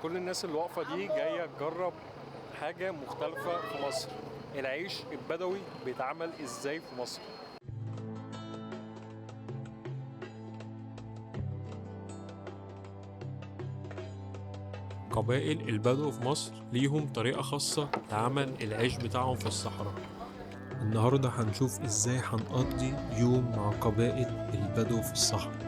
كل الناس اللي واقفة دي جاية تجرب حاجة مختلفة في مصر. العيش البدوي بيتعمل ازاي في مصر؟ قبائل البدو في مصر ليهم طريقة خاصة لعمل العيش بتاعهم في الصحراء. النهاردة هنشوف ازاي هنقضي يوم مع قبائل البدو في الصحراء.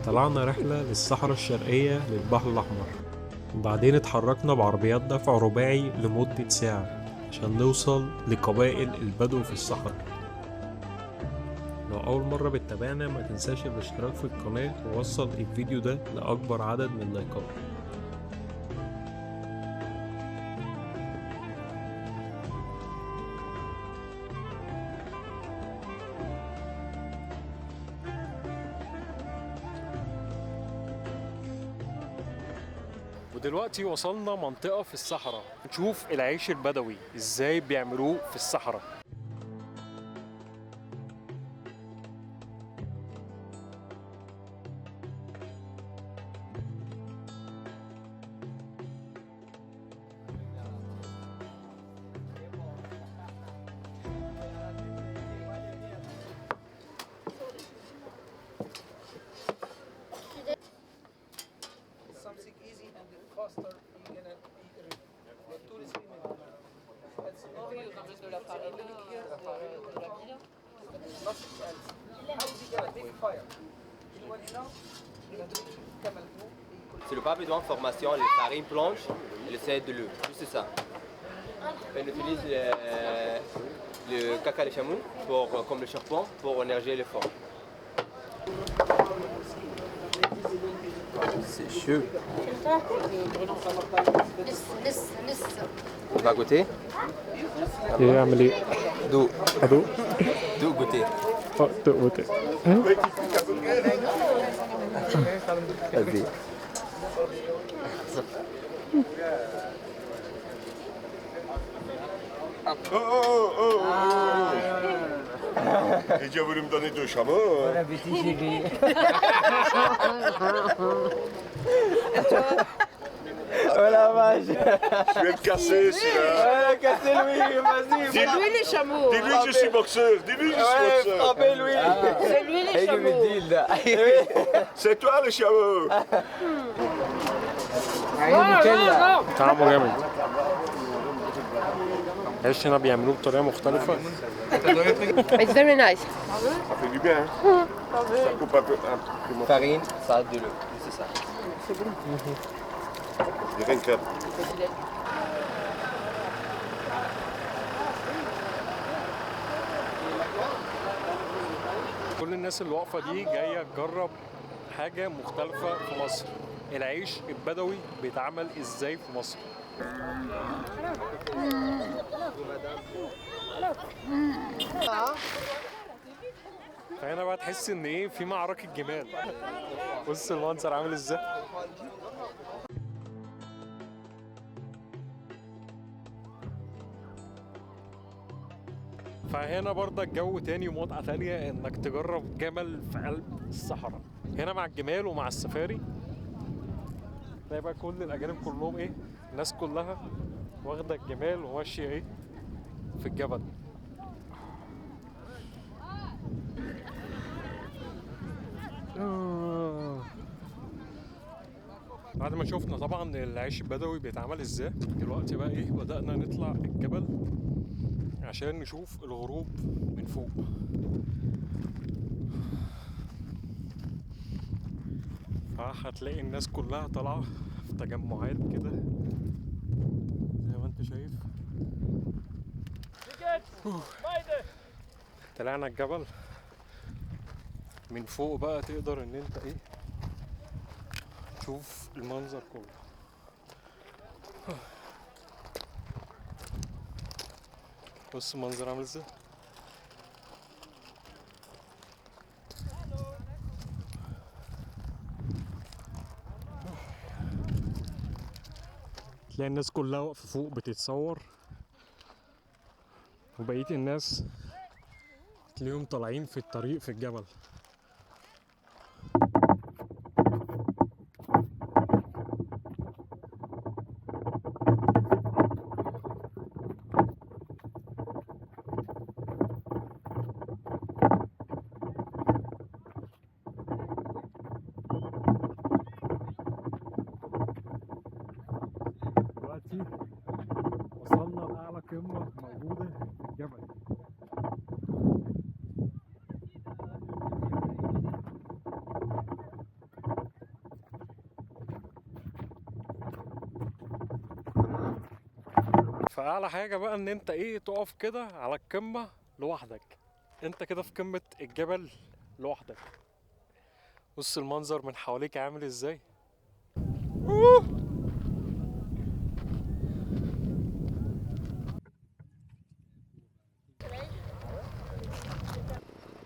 طلعنا رحلة للصحراء الشرقية للبحر الأحمر، وبعدين اتحركنا بعربيات دفع رباعي لمدة ساعة عشان نوصل لقبائل البدو في الصحراء. لو أول مرة بتتابعنا ما تنساش الاشتراك في القناة ووصل الفيديو ده لأكبر عدد من اللايكات. ودلوقتي وصلنا منطقة في الصحراء نشوف العيش البدوي ازاي بيعملوه في الصحراء. Something easy and faster, you're gonna be too risky. Nothing else. How is he gonna make fire? Anyone know? C'est le pas besoin de formation, les farines blanches et le sel de l'eau, juste ça. On utilise le caca de chamois comme le charbon pour énergiser le fond. C'est chaud. Tu vas goûter? يعمل ايه؟ D'eau. ادوق؟ D'eau goûter. دوق وكده. Vas-y. J'ai déjà voulu me donner 2 chameaux. Bon appétit, chérie. Oh la vache! Je vais le casser celui-là. Ouais, cassez Louis, vas-y! C'est lui les chameaux. Dis-lui que je suis boxeur. Dis-lui que je suis Ouais, boxeur. frappez Louis! C'est lui les Hey, chameaux. C'est toi le chameau. طعمه جامد. العيش هنا بيعملوه بطريقة مختلفة. It's very nice. Ça fait du bien. Hein? Ça coupe un peu. Farine, ça de l'eau, c'est ça. Il rien que كل الناس اللي واقفة دي جاية تجرب حاجة مختلفة في مصر. العيش البدوي بيتعمل ازاي في مصر؟ فهنا بقى تحس ان ايه في معركة جمال. بص المنظر عامل ازاي. فهنا برضك جو تاني ومتعة تانية انك تجرب جمل في قلب الصحراء. هنا مع الجمال ومع السفاري تلاقي بقى كل الاجانب كلهم ايه، الناس كلها واخدة الجمال وماشية ايه في الجبل. بعد ما شفنا طبعا العيش البدوي بيتعمل ازاي، دلوقتي بقى ايه بدأنا نطلع الجبل عشان نشوف الغروب من فوق. فهتلاقي الناس كلها طالعة في تجمعات كده زي ما انت شايف. طلعنا الجبل من فوق بقى تقدر ان انت ايه تشوف المنظر كله. بص المنظر عامل ازاي. تلاقي الناس كلها واقفة فوق بتتصور، وبقية الناس تلاقيهم طالعين في الطريق في الجبل. دلوقتي وصلنا لأعلى قمة موجودة في الجبل. فأعلى حاجة بقى إن أنت إيه تقف كده على القمة لوحدك. أنت كده في قمة الجبل لوحدك. بص المنظر من حواليك عامل إزاي.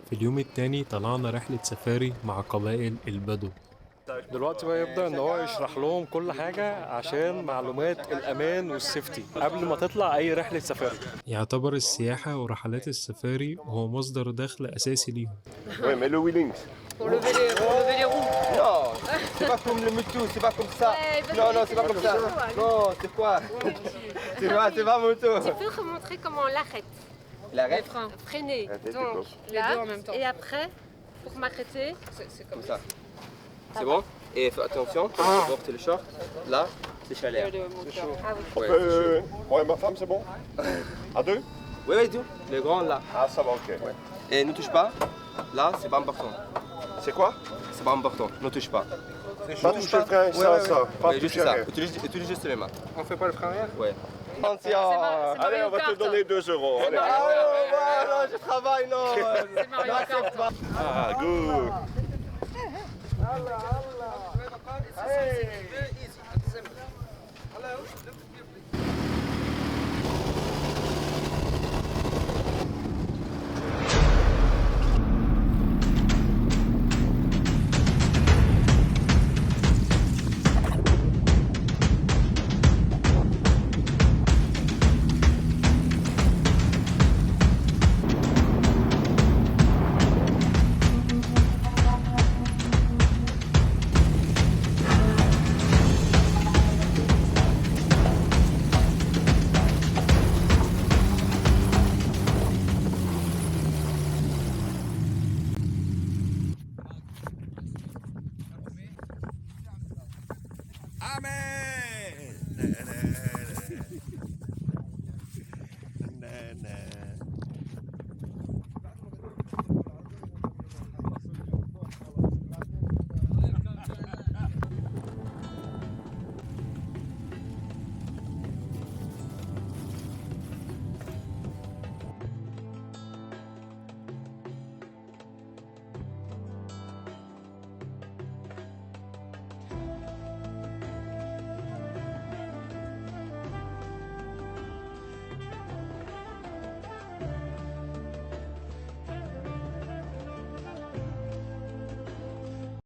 في اليوم التاني طلعنا رحلة سفاري مع قبائل البدو. دلوقتي بقى يبدأ ان هو يشرح لهم كل حاجة عشان معلومات الامان والسيفتي قبل ما تطلع اي رحلة سفاري. يعتبر السياحة ورحلات السفاري هو مصدر دخل اساسي ليهم. Ouais, mais le wheeling. Pour lever les roues. Non, c'est pas comme le moto, c'est pas comme ça. Non, non, c'est pas comme ça. Non, c'est quoi? C'est pas moto. Tu peux remontrer comment on l'arrête. L'arrêt, Freiner. Donc Les là, deux en même temps. et après, pour m'arrêter, C'est comme comme ça. C'est bon? Et fais attention, tu portes le short. Là, c'est chaleur. le moteur. ah oui. Ouais. Moi et ma femme, c'est bon? À deux? Oui, oui, tout. Le grand là. Ah, ça va, ok. Et ne touche pas. Là, c'est pas important. C'est quoi? C'est pas important. Ne touche pas. Pas toucher le frein, ça, ça. Pas Ouais, juste toucher ça. rien. Utilise juste les mains. On fait pas le frein arrière? Ouais. Attention. C'est Allez, on va te Kart. donner 2 euros. Allez. Ah ouais, non, je travaille, non. C'est Mario Kart. Ah, good.